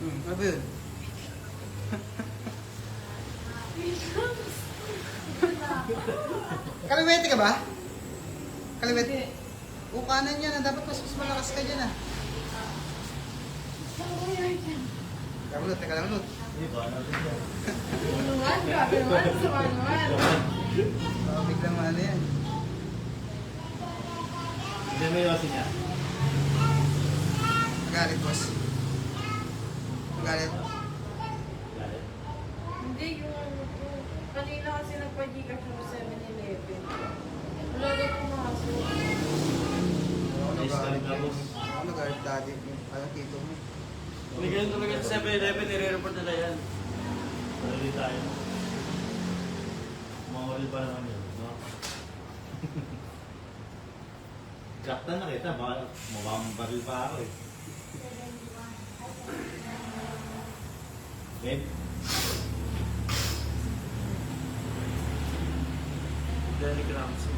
Ano ba yun? Kaliwete ka ba? Kaliwete? O kanan yan. Dapat mas malakas ka dyan ah. Teka lang, Lut. Manuan, grabe naman. Sa manuan. Biglang ano yan. Hindi mo yosin niya. Magalit, boss. Magalit. Galit. Hindi, yung ano ko. Kanina kasi nagpa-Gcash ako sa 7-Eleven. Wala na pumasok. Nice ka rin ka, boss. Ako nag-art daddy. Parang tito mo. May ganun talaga sa 7-Eleven, nire-report nila yan. Marali tayo. Mawali pa naman yun, no? Sakta na kita, baka mukhang baril pa ako eh. Babe? Danny Cramson.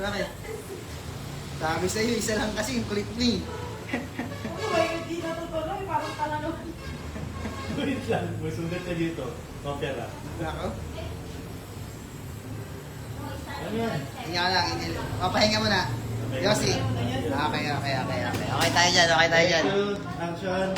Bakit? Sabi sa'yo, isa lang kasi yung kulit ni. Ano ba yung di natutuloy? Parang talagang. Wait lang, may sundat ka dito. Opera. Ako? Ano yan? Hinga lang, inil. Papahinga mo na. Yossi. Okay tayo dyan, okay tayo dyan. Action!